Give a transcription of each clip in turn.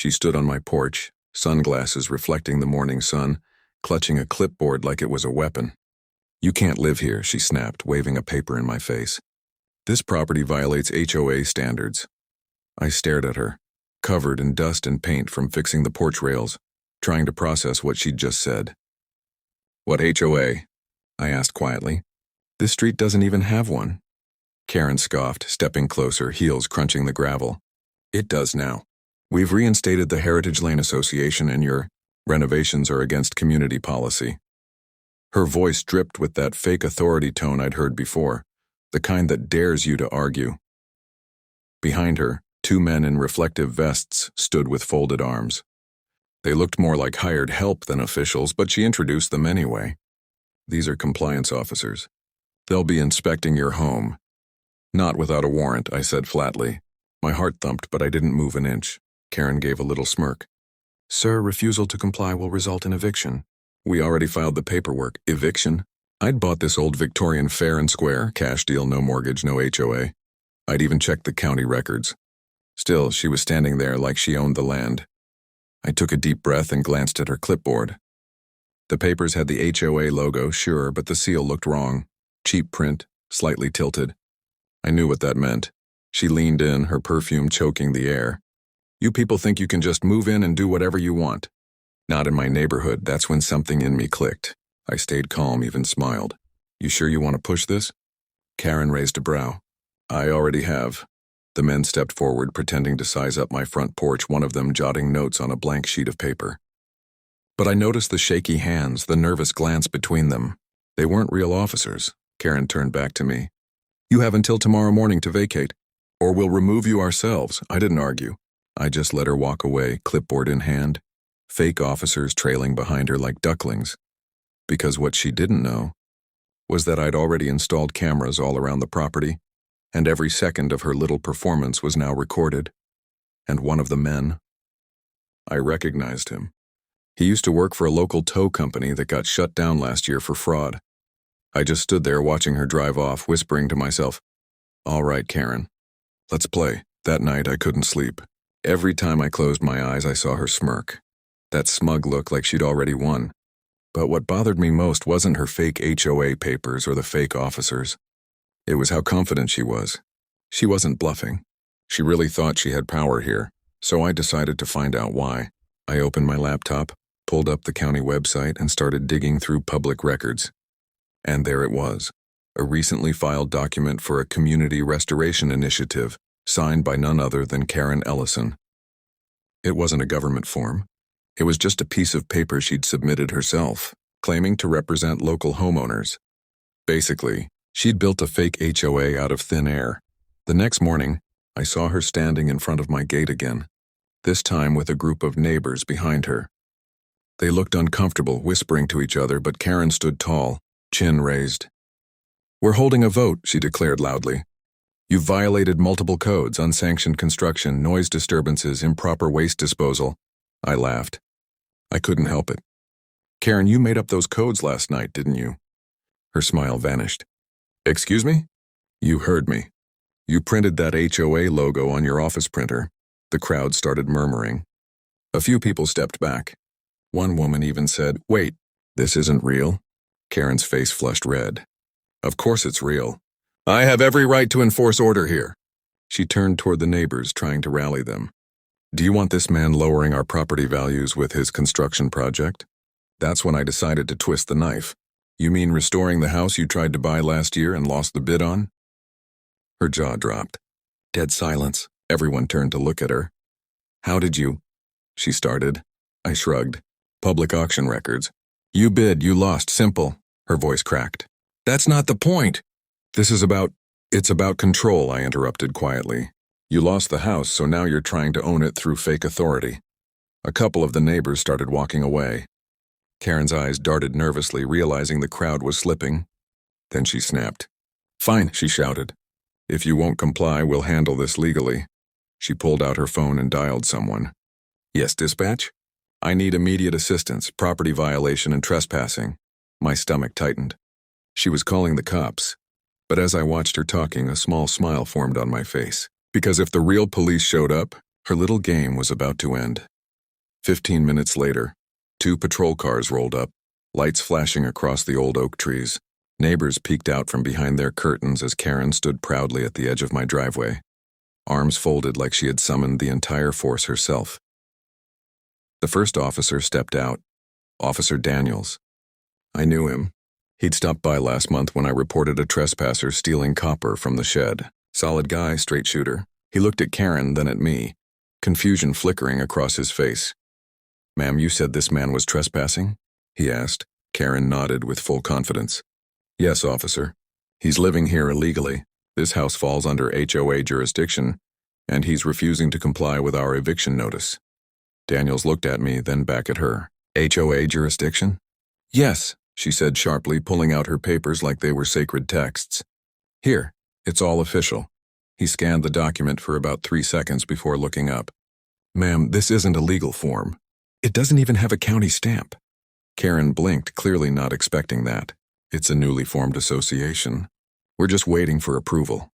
She stood on my porch, sunglasses reflecting the morning sun, clutching a clipboard like it was a weapon. "You can't live here," she snapped, waving a paper in my face. "This property violates HOA standards." I stared at her, covered in dust and paint from fixing the porch rails, trying to process what she'd just said. "What HOA?" I asked quietly. "This street doesn't even have one." Karen scoffed, stepping closer, heels crunching the gravel. "It does now. We've reinstated the Heritage Lane Association and your renovations are against community policy." Her voice dripped with that fake authority tone I'd heard before, the kind that dares you to argue. Behind her, two men in reflective vests stood with folded arms. They looked more like hired help than officials, but she introduced them anyway. "These are compliance officers. They'll be inspecting your home." "Not without a warrant," I said flatly. My heart thumped, but I didn't move an inch. Karen gave a little smirk. "Sir, refusal to comply will result in eviction." "We already filed the paperwork." "Eviction?" I'd bought this old Victorian fair and square, cash deal, no mortgage, no HOA. I'd even checked the county records. Still, she was standing there like she owned the land. I took a deep breath and glanced at her clipboard. The papers had the HOA logo, sure, but the seal looked wrong. Cheap print, slightly tilted. I knew what that meant. She leaned in, her perfume choking the air. "You people think you can just move in and do whatever you want." "Not in my neighborhood." That's when something in me clicked. I stayed calm, even smiled. "You sure you want to push this?" Karen raised a brow. "I already have." The men stepped forward, pretending to size up my front porch, one of them jotting notes on a blank sheet of paper. But I noticed the shaky hands, the nervous glance between them. They weren't real officers. Karen turned back to me. "You have until tomorrow morning to vacate, or we'll remove you ourselves." I didn't argue. I just let her walk away, clipboard in hand, fake officers trailing behind her like ducklings. Because what she didn't know was that I'd already installed cameras all around the property, and every second of her little performance was now recorded. And one of the men, I recognized him. He used to work for a local tow company that got shut down last year for fraud. I just stood there watching her drive off, whispering to myself, "All right, Karen, let's play." That night I couldn't sleep. Every time I closed my eyes, I saw her smirk. That smug look like she'd already won. But what bothered me most wasn't her fake HOA papers or the fake officers. It was how confident she was. She wasn't bluffing. She really thought she had power here, so I decided to find out why. I opened my laptop, pulled up the county website, and started digging through public records. And there it was, a recently filed document for a community restoration initiative, signed by none other than Karen Ellison. It wasn't a government form. It was just a piece of paper she'd submitted herself, claiming to represent local homeowners. Basically, she'd built a fake HOA out of thin air. The next morning, I saw her standing in front of my gate again, this time with a group of neighbors behind her. They looked uncomfortable, whispering to each other, but Karen stood tall, chin raised. "We're holding a vote," she declared loudly. "You've violated multiple codes: unsanctioned construction, noise disturbances, improper waste disposal." I laughed. I couldn't help it. "Karen, you made up those codes last night, didn't you?" Her smile vanished. "Excuse me?" "You heard me. You printed that HOA logo on your office printer." The crowd started murmuring. A few people stepped back. One woman even said, "Wait, this isn't real?" Karen's face flushed red. "Of course it's real. I have every right to enforce order here." She turned toward the neighbors, trying to rally them. "Do you want this man lowering our property values with his construction project?" That's when I decided to twist the knife. "You mean restoring the house you tried to buy last year and lost the bid on?" Her jaw dropped. Dead silence. Everyone turned to look at her. "How did you?" she started. I shrugged. "Public auction records." "You bid, you lost, simple." Her voice cracked. "That's not the point." It's about control," I interrupted quietly. "You lost the house, so now you're trying to own it through fake authority." A couple of the neighbors started walking away. Karen's eyes darted nervously, realizing the crowd was slipping. Then she snapped. "Fine," she shouted. "If you won't comply, we'll handle this legally." She pulled out her phone and dialed someone. "Yes, dispatch? I need immediate assistance, property violation and trespassing." My stomach tightened. She was calling the cops. But as I watched her talking, a small smile formed on my face. Because if the real police showed up, Her little game was about to end. 15 minutes later, 2 patrol cars rolled up, lights flashing across the old oak trees. Neighbors peeked out from behind their curtains as Karen stood proudly at the edge of my driveway, arms folded like she had summoned the entire force herself. The first officer stepped out, Officer Daniels. I knew him. He'd stopped by last month when I reported a trespasser stealing copper from the shed. Solid guy, straight shooter. He looked at Karen, then at me, confusion flickering across his face. "Ma'am, you said this man was trespassing?" he asked. Karen nodded with full confidence. "Yes, officer. He's living here illegally. This house falls under HOA jurisdiction, and he's refusing to comply with our eviction notice." Daniels looked at me, then back at her. "HOA jurisdiction?" "Yes," she said sharply, pulling out her papers like they were sacred texts. "Here, it's all official." He scanned the document for about 3 seconds before looking up. "Ma'am, this isn't a legal form. It doesn't even have a county stamp." Karen blinked, clearly not expecting that. "It's a newly formed association. We're just waiting for approval."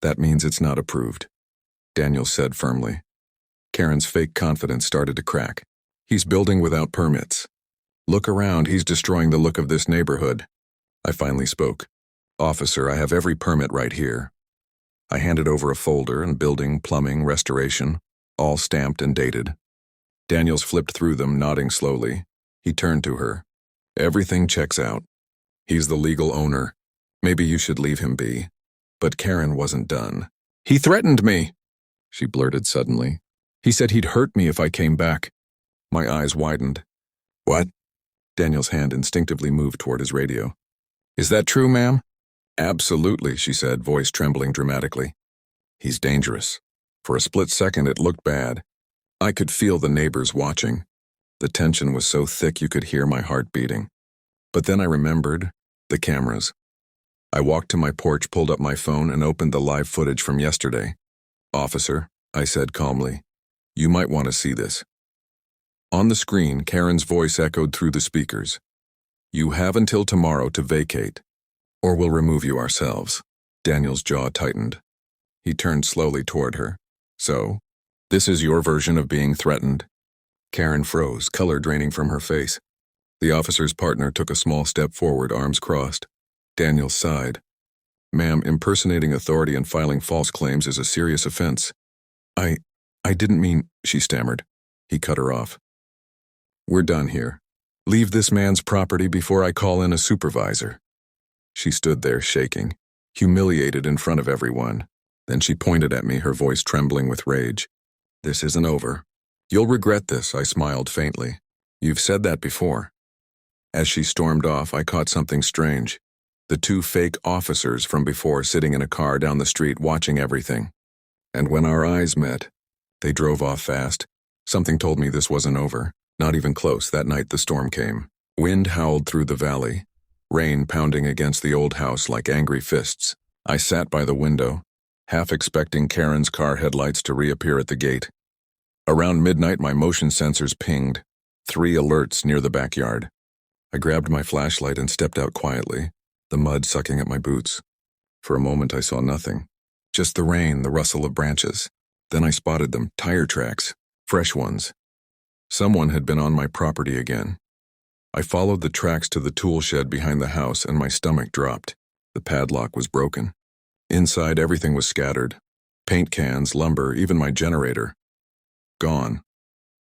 "That means it's not approved," Daniel said firmly. Karen's fake confidence started to crack. "He's building without permits. Look around, he's destroying the look of this neighborhood." I finally spoke. "Officer, I have every permit right here." I handed over a folder and building, plumbing, restoration, all stamped and dated. Daniels flipped through them, nodding slowly. He turned to her. "Everything checks out. He's the legal owner. Maybe you should leave him be." But Karen wasn't done. "He threatened me," she blurted suddenly. "He said he'd hurt me if I came back." My eyes widened. "What?" Daniel's hand instinctively moved toward his radio. "Is that true, ma'am?" "Absolutely," she said, voice trembling dramatically. "He's dangerous." For a split second it looked bad. I could feel the neighbors watching. The tension was so thick you could hear my heart beating. But then I remembered the cameras. I walked to my porch, pulled up my phone, and opened the live footage from yesterday. "Officer," I said calmly, "you might want to see this." On the screen, Karen's voice echoed through the speakers. "You have until tomorrow to vacate, or we'll remove you ourselves." Daniel's jaw tightened. He turned slowly toward her. "So, this is your version of being threatened?" Karen froze, color draining from her face. The officer's partner took a small step forward, arms crossed. Daniel sighed. "Ma'am, impersonating authority and filing false claims is a serious offense." I didn't mean," she stammered. He cut her off. "We're done here. Leave this man's property before I call in a supervisor." She stood there shaking, humiliated in front of everyone. Then she pointed at me, her voice trembling with rage. "This isn't over. You'll regret this," I smiled faintly. "You've said that before." As she stormed off, I caught something strange. The 2 fake officers from before sitting in a car down the street watching everything. And when our eyes met, they drove off fast. Something told me this wasn't over. Not even close. That night the storm came. Wind howled through the valley, rain pounding against the old house like angry fists. I sat by the window, half expecting Karen's car headlights to reappear at the gate. Around midnight, my motion sensors pinged. 3 alerts near the backyard. I grabbed my flashlight and stepped out quietly, the mud sucking at my boots. For a moment I saw nothing. Just the rain, the rustle of branches. Then I spotted them, tire tracks, fresh ones. Someone had been on my property again. I followed the tracks to the tool shed behind the house and my stomach dropped. The padlock was broken. Inside everything was scattered. Paint cans, lumber, even my generator. Gone.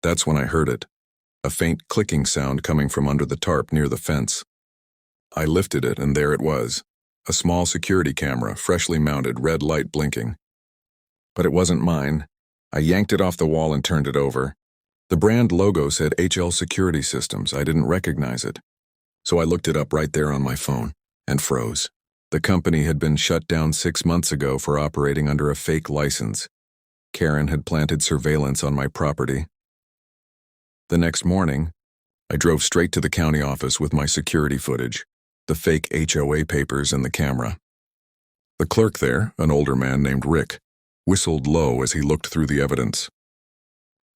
That's when I heard it. A faint clicking sound coming from under the tarp near the fence. I lifted it and there it was. A small security camera, freshly mounted, red light blinking. But it wasn't mine. I yanked it off the wall and turned it over. The brand logo said HL Security Systems. I didn't recognize it. So I looked it up right there on my phone and froze. The company had been shut down 6 months ago for operating under a fake license. Karen had planted surveillance on my property. The next morning, I drove straight to the county office with my security footage, the fake HOA papers and the camera. The clerk there, an older man named Rick, whistled low as he looked through the evidence.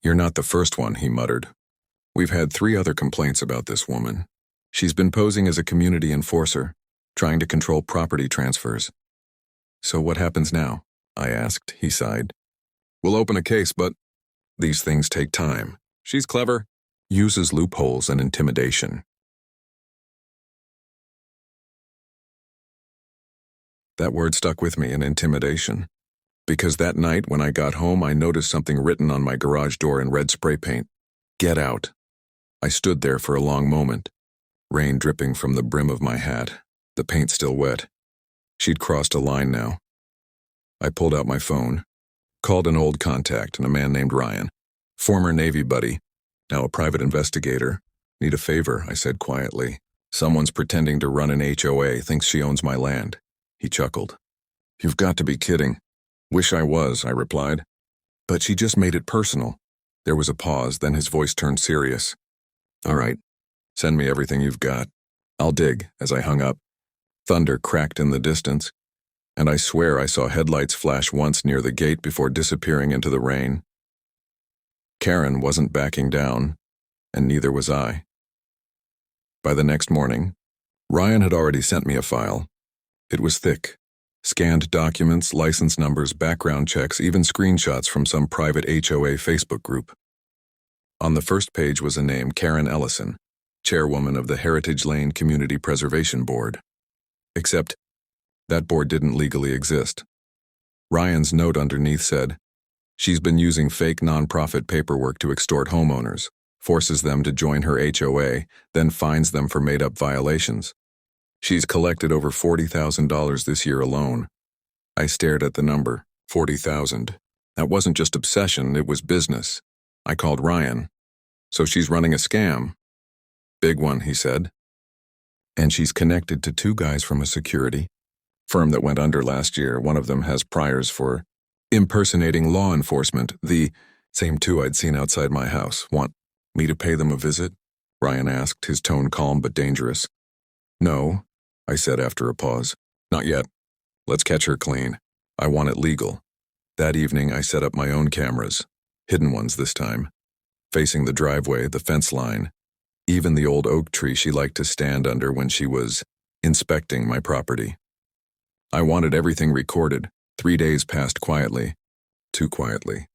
"You're not the first one," he muttered. "We've had 3 other complaints about this woman. She's been posing as a community enforcer, trying to control property transfers." "So what happens now?" I asked. He sighed. We'll open a case, but these things take time. She's clever. Uses loopholes and intimidation. That word stuck with me, intimidation. Because that night when I got home, I noticed something written on my garage door in red spray paint. Get out. I stood there for a long moment, rain dripping from the brim of my hat, the paint still wet. She'd crossed a line now. I pulled out my phone, called an old contact and a man named Ryan, former Navy buddy, now a private investigator. Need a favor, I said quietly. Someone's pretending to run an HOA, thinks she owns my land. He chuckled. You've got to be kidding. Wish I was, I replied. But she just made it personal. There was a pause, then his voice turned serious. All right, send me everything you've got. I'll dig. As I hung up, thunder cracked in the distance, and I swear I saw headlights flash once near the gate before disappearing into the rain. Karen wasn't backing down, and neither was I. By the next morning, Ryan had already sent me a file. It was thick. Scanned documents, license numbers, background checks, even screenshots from some private HOA Facebook group. On the first page was a name, Karen Ellison, chairwoman of the Heritage Lane Community Preservation Board. Except, that board didn't legally exist. Ryan's note underneath said, she's been using fake nonprofit paperwork to extort homeowners, forces them to join her HOA, then fines them for made-up violations. She's collected over $40,000 this year alone. I stared at the number, 40,000. That wasn't just obsession, it was business. I called Ryan. So she's running a scam. Big one, he said. And she's connected to two guys from a security firm that went under last year. One of them has priors for impersonating law enforcement, the same two I'd seen outside my house. Want me to pay them a visit? Ryan asked, his tone calm but dangerous. No, I said after a pause. Not yet. Let's catch her clean. I want it legal. That evening I set up my own cameras, hidden ones this time, facing the driveway, the fence line, even the old oak tree she liked to stand under when she was inspecting my property. I wanted everything recorded. 3 days passed quietly, too quietly.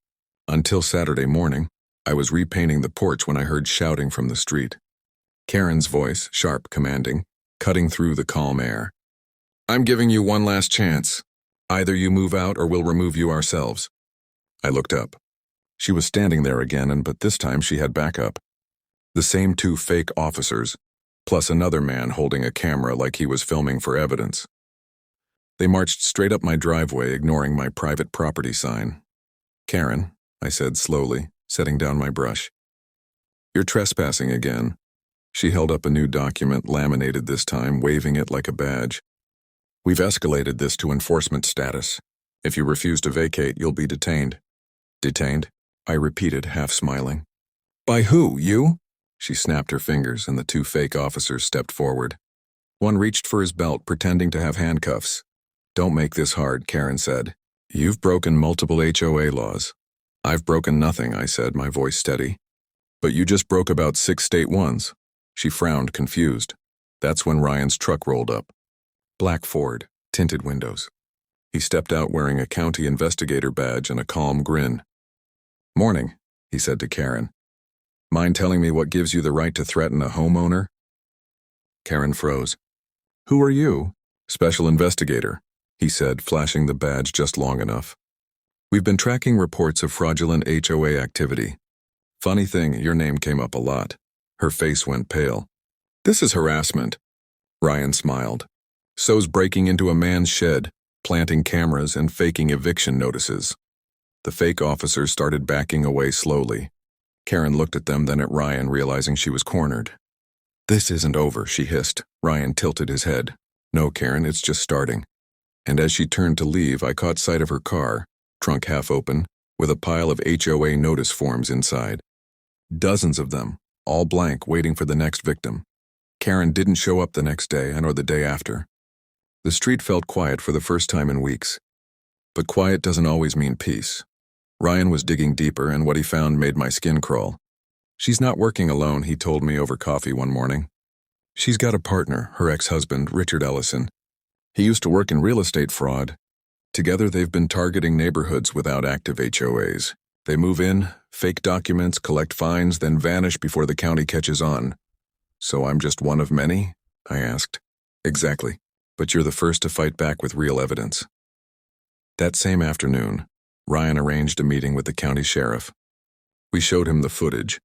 Until Saturday morning, I was repainting the porch when I heard shouting from the street. Karen's voice, sharp, commanding, cutting through the calm air. I'm giving you one last chance. Either you move out or we'll remove you ourselves. I looked up. She was standing there again, but this time she had backup. The same two fake officers, plus another man holding a camera like he was filming for evidence. They marched straight up my driveway, ignoring my private property sign. Karen, I said slowly, setting down my brush. You're trespassing again. She held up a new document, laminated this time, waving it like a badge. We've escalated this to enforcement status. If you refuse to vacate, you'll be detained. Detained? I repeated, half smiling. By who, you? She snapped her fingers, and the two fake officers stepped forward. One reached for his belt, pretending to have handcuffs. Don't make this hard, Karen said. You've broken multiple HOA laws. I've broken nothing, I said, my voice steady. But you just broke about 6 state ones. She frowned, confused. That's when Ryan's truck rolled up. Black Ford, tinted windows. He stepped out wearing a county investigator badge and a calm grin. Morning, he said to Karen. Mind telling me what gives you the right to threaten a homeowner? Karen froze. Who are you? Special investigator, he said, flashing the badge just long enough. We've been tracking reports of fraudulent HOA activity. Funny thing, your name came up a lot. Her face went pale. This is harassment. Ryan smiled. So's breaking into a man's shed, planting cameras and faking eviction notices. The fake officers started backing away slowly. Karen looked at them, then at Ryan, realizing she was cornered. This isn't over, she hissed. Ryan tilted his head. No, Karen, it's just starting. And as she turned to leave, I caught sight of her car, trunk half open, with a pile of HOA notice forms inside. Dozens of them, all blank, waiting for the next victim. Karen didn't show up the next day or the day after. The street felt quiet for the first time in weeks. But quiet doesn't always mean peace. Ryan was digging deeper, and what he found made my skin crawl. She's not working alone, he told me over coffee one morning. She's got a partner, her ex-husband, Richard Ellison. He used to work in real estate fraud. Together they've been targeting neighborhoods without active HOAs. They move in, fake documents, collect fines, then vanish before the county catches on. So I'm just one of many? I asked. Exactly. But you're the first to fight back with real evidence. That same afternoon, Ryan arranged a meeting with the county sheriff. We showed him the footage.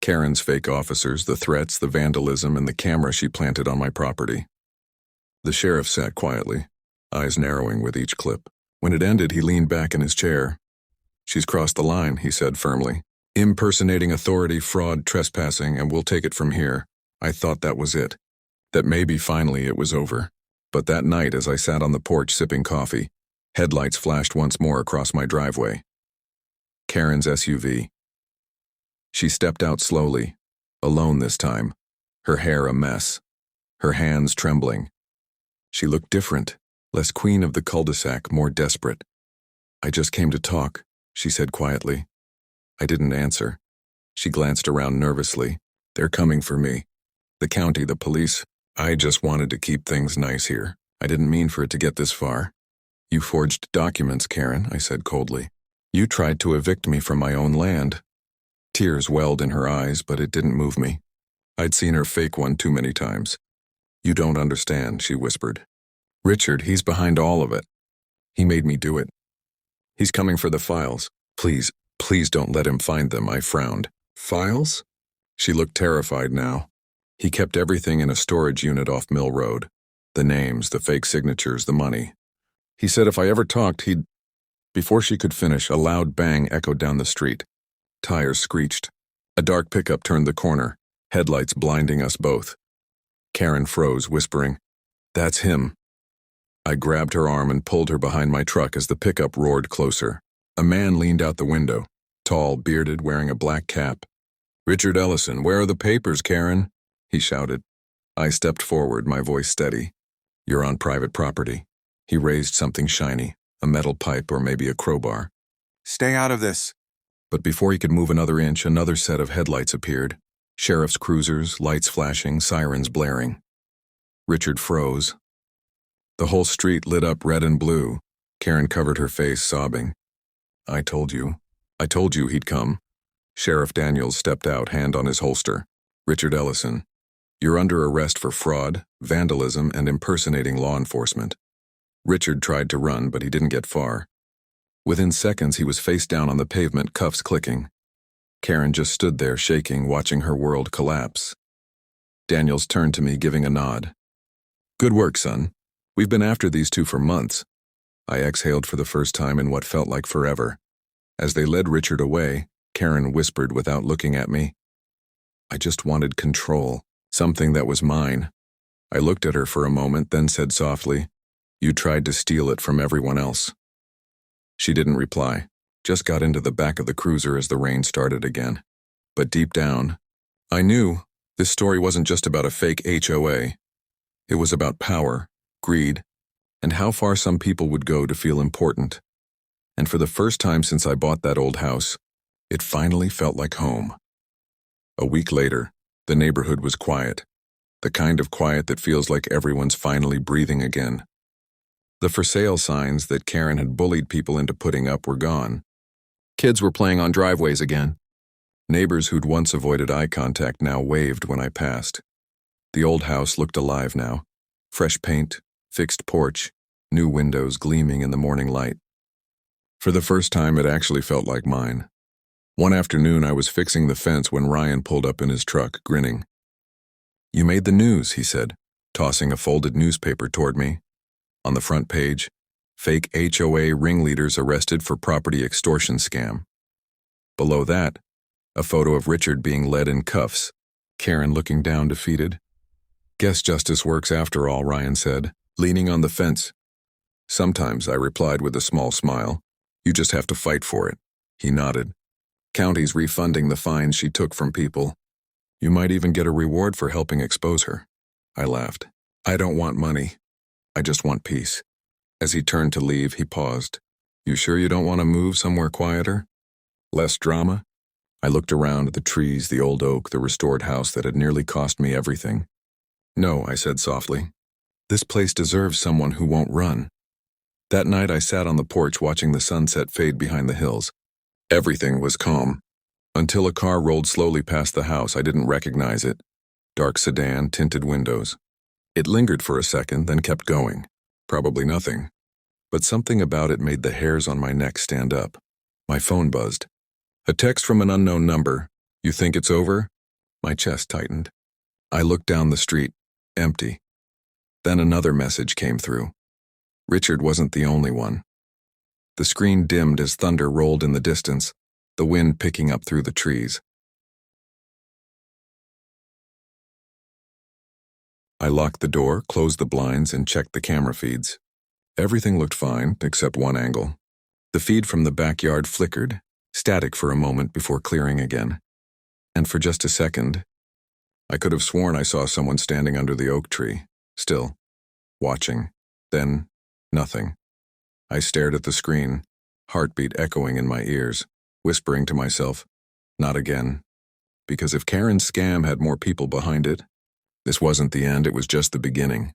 Karen's fake officers, the threats, the vandalism, and the camera she planted on my property. The sheriff sat quietly, eyes narrowing with each clip. When it ended, he leaned back in his chair. She's crossed the line, he said firmly. Impersonating authority, fraud, trespassing, and we'll take it from here. I thought that was it. That maybe finally it was over. But that night, as I sat on the porch sipping coffee, headlights flashed once more across my driveway. Karen's SUV. She stepped out slowly, alone this time, her hair a mess, her hands trembling. She looked different, less queen of the cul-de-sac, more desperate. I just came to talk, she said quietly. I didn't answer. She glanced around nervously. They're coming for me. The county, the police. I just wanted to keep things nice here. I didn't mean for it to get this far. You forged documents, Karen, I said coldly. You tried to evict me from my own land. Tears welled in her eyes, but it didn't move me. I'd seen her fake one too many times. You don't understand, she whispered. Richard, he's behind all of it. He made me do it. He's coming for the files. Please, please don't let him find them, I frowned. Files? She looked terrified now. He kept everything in a storage unit off Mill Road. The names, the fake signatures, the money. He said if I ever talked, he'd... Before she could finish, a loud bang echoed down the street. Tires screeched. A dark pickup turned the corner, headlights blinding us both. Karen froze, whispering, That's him. I grabbed her arm and pulled her behind my truck as the pickup roared closer. A man leaned out the window, tall, bearded, wearing a black cap. Richard Ellison, where are the papers, Karen? He shouted. I stepped forward, my voice steady. You're on private property. He raised something shiny, a metal pipe or maybe a crowbar. Stay out of this. But before he could move another inch, another set of headlights appeared. Sheriff's cruisers, lights flashing, sirens blaring. Richard froze. The whole street lit up red and blue. Karen covered her face, sobbing. I told you he'd come. Sheriff Daniels stepped out, hand on his holster. Richard Ellison, you're under arrest for fraud, vandalism, and impersonating law enforcement. Richard tried to run, but he didn't get far. Within seconds, he was face down on the pavement, cuffs clicking. Karen just stood there, shaking, watching her world collapse. Daniels turned to me, giving a nod. Good work, son. We've been after these two for months. I exhaled for the first time in what felt like forever. As they led Richard away, Karen whispered without looking at me. I just wanted control, something that was mine. I looked at her for a moment, then said softly, You tried to steal it from everyone else. She didn't reply, just got into the back of the cruiser as the rain started again. But deep down, I knew this story wasn't just about a fake HOA. It was about power, greed, and how far some people would go to feel important. And for the first time since I bought that old house, it finally felt like home. A week later, the neighborhood was quiet, the kind of quiet that feels like everyone's finally breathing again. The for sale signs that Karen had bullied people into putting up were gone. Kids were playing on driveways again. Neighbors who'd once avoided eye contact now waved when I passed. The old house looked alive now. Fresh paint, fixed porch, new windows gleaming in the morning light. For the first time, it actually felt like mine. One afternoon, I was fixing the fence when Ryan pulled up in his truck, grinning. You made the news, he said, tossing a folded newspaper toward me. On the front page, fake HOA ringleaders arrested for property extortion scam. Below that, a photo of Richard being led in cuffs, Karen looking down defeated. Guess justice works after all, Ryan said, leaning on the fence. Sometimes, I replied with a small smile. You just have to fight for it. He nodded. County's refunding the fines she took from people. You might even get a reward for helping expose her. I laughed. I don't want money. I just want peace. As he turned to leave, he paused. You sure you don't want to move somewhere quieter? Less drama? I looked around at the trees, the old oak, the restored house that had nearly cost me everything. No, I said softly. This place deserves someone who won't run. That night I sat on the porch watching the sunset fade behind the hills. Everything was calm. Until a car rolled slowly past the house. I didn't recognize it. Dark sedan, tinted windows. It lingered for a second, then kept going. Probably nothing. But something about it made the hairs on my neck stand up. My phone buzzed. A text from an unknown number. "You think it's over?" My chest tightened. I looked down the street. Empty. Then another message came through. Richard wasn't the only one. The screen dimmed as thunder rolled in the distance, the wind picking up through the trees. I locked the door, closed the blinds, and checked the camera feeds. Everything looked fine, except one angle. The feed from the backyard flickered, static for a moment before clearing again. And for just a second, I could have sworn I saw someone standing under the oak tree, still, watching. Then, nothing. I stared at the screen, heartbeat echoing in my ears, whispering to myself, not again. Because if Karen's scam had more people behind it, this wasn't the end, it was just the beginning.